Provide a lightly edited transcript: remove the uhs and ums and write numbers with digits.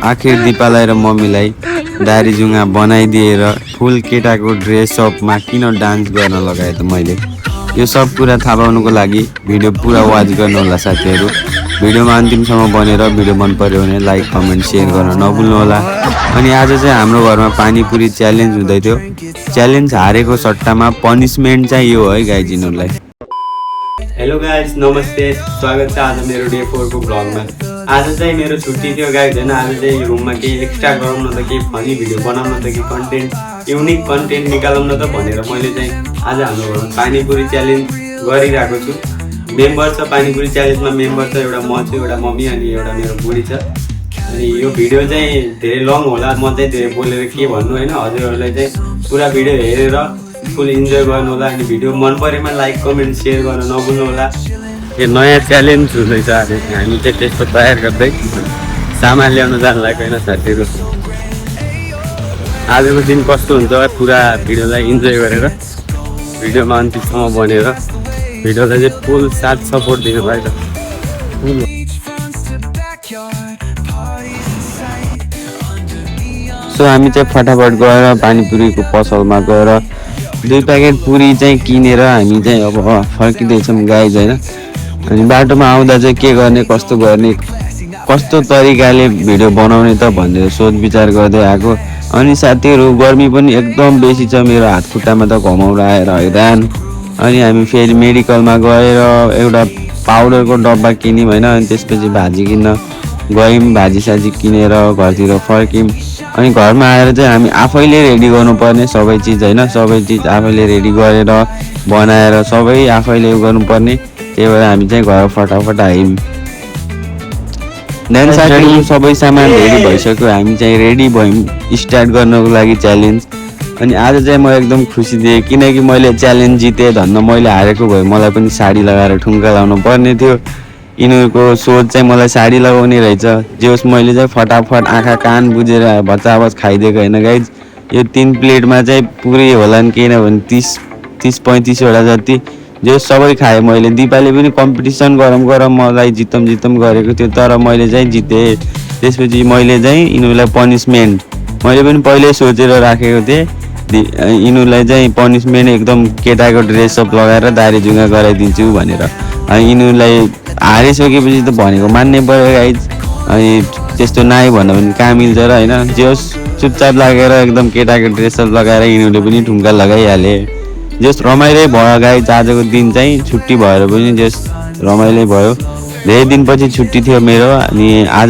आखिर दिपालाई र मम्मीलाई दारी जुङ्गा बनाइदिएर फुल केटाको ड्रेसअपमा किन डान्स गर्न लगाएँ त मैले। यो सब कुरा थाहा पाउनुको लागि भिडियो पुरा वाच गर्नु होला साथीहरू। भिडियोमा अन्तिमसम्म बनेर भिडियो मन पर्यो भने लाइक कमेन्ट सेयर गर्न नभुल्नु होला। अनि आज चाहिँ हाम्रो घरमा पानीपुरी च्यालेन्ज हुँदै थियो। च्यालेन्ज हारेको सट्टामा पनिसमेन्ट चाहिँ यो है गाइजिनहरूलाई। हेलो गाइज, नमस्ते, स्वागत छ आज मेरो डे 4 को ब्लगमा। आज चाहिँ मेरो छुट्टी थियो गाइज होइन। आज चाहिँ रुममा केही एक्स्ट्रा गरौँ न त, केही फनी भिडियो बनाउन त, कि कन्टेन्ट युनिक कन्टेन्ट निकालौँ न त भनेर मैले चाहिँ आज हाम्रो घरमा पानीपुरी च्यालेन्ज गरिरहेको छु। मेम्बर छ पानीपुरी च्यालेन्जमा, मेम्बर छ एउटा म छु, एउटा मम्मी अनि एउटा मेरो बुढी छ। अनि यो भिडियो चाहिँ धेरै लङ होला, म चाहिँ धेरै बोलेर के भन्नु होइन। हजुरहरूलाई चाहिँ पुरा भिडियो हेरेर फुल इन्जोय गर्नु होला। अनि भिडियो मन परेमा लाइक कमेन्ट सेयर गर्न नभुल्नु होला। यो नयाँ च्यालेन्ज हुँदैछ आज हामी चाहिँ त्यसको तयार गर्दै सामान ल्याउनु जानु लागेको होइन साथीहरू। आजको दिन कस्तो हुन्छ पुरा भिडियोलाई इन्जोय गरेर भिडियोमा अन्तिमसम्म बनेर भिडियोलाई चाहिँ फुल साथ सपोर्ट दिनु भयो। सो हामी चाहिँ फटाफट गएर पानीपुरीको पसलमा गएर 2 प्याकेट पुरी चाहिँ किनेर हामी चाहिँ अब फर्किँदैछौँ गाइज होइन। अनि बाटोमा आउँदा चाहिँ के गर्ने, कस्तो गर्ने, कस्तो तरिकाले भिडियो बनाउने त भनेर सोच विचार गर्दै आएको। अनि साथीहरू गर्मी पनि एकदम बेसी छ, मेरो हात खुट्टामा त घमाउरा आएर हैरान। अनि हामी फेरि मेडिकलमा गएर एउटा पाउडरको डब्बा किन्यौँ होइन। अनि त्यसपछि भाजी किन्न गयौँ, भाजीसाजी किनेर घरतिर फर्क्यौँ। अनि घरमा आएर चाहिँ हामी आफैले रेडी गर्नुपर्ने सबै चिज होइन। सबै चिज आफैले रेडी गरेर बनाएर सबै आफैले गर्नुपर्ने। त्यही भएर हामी चाहिँ घर फटाफट आयौँ। देन साथीहरू सबै सामान रेडी भइसक्यो, हामी चाहिँ रेडी भयौँ स्टार्ट गर्नको लागि च्यालेन्ज। अनि आज चाहिँ म एकदम खुसी थिएँ किनकि मैले च्यालेन्ज जितेँ। धन्न मैले हारेको भए मलाई पनि साडी लगाएर ठुङ्गा लाउनु पर्ने थियो। यिनीहरूको सोच चाहिँ मलाई साडी लगाउने रहेछ। जे होस् मैले चाहिँ फटाफट आँखा कान बुझेर भचाभच खाइदिएको होइन गाइज। यो 3 प्लेटमा चाहिँ पुरै होला नि, किनभने 30-35 वटा जति जो सबै खाएँ मैले। दिपाले पनि कम्पिटिसन गरौँ मलाई जितौँ गरेको थियो, तर मैले चाहिँ जितेँ। त्यसपछि मैले चाहिँ यिनीहरूलाई पनिसमेन्ट मैले पनि पहिल्यै सोचेर राखेको थिएँ। यिनीहरूलाई चाहिँ पनिसमेन्ट एकदम केटाको ड्रेसअप लगाएर दारी जुङ्गा गराइदिन्छु भनेर। अनि यिनीहरूलाई हारिसकेपछि त भनेको मान्नै पऱ्यो गाइज। अनि त्यस्तो नाइ भन्दा पनि कहाँ मिल्छ र होइन। जे होस् चुपचाप लागेर एकदम केटाको ड्रेसअप लगाएर यिनीहरूले पनि ठुङ्गा लगाइहाले। जस रमाइलो भयो गाइज। आजको दिन चाहिँ छुट्टी भएर पनि जस रमाइलो भयो। धेरै दिनपछि छुट्टी थियो मेरो। अनि आज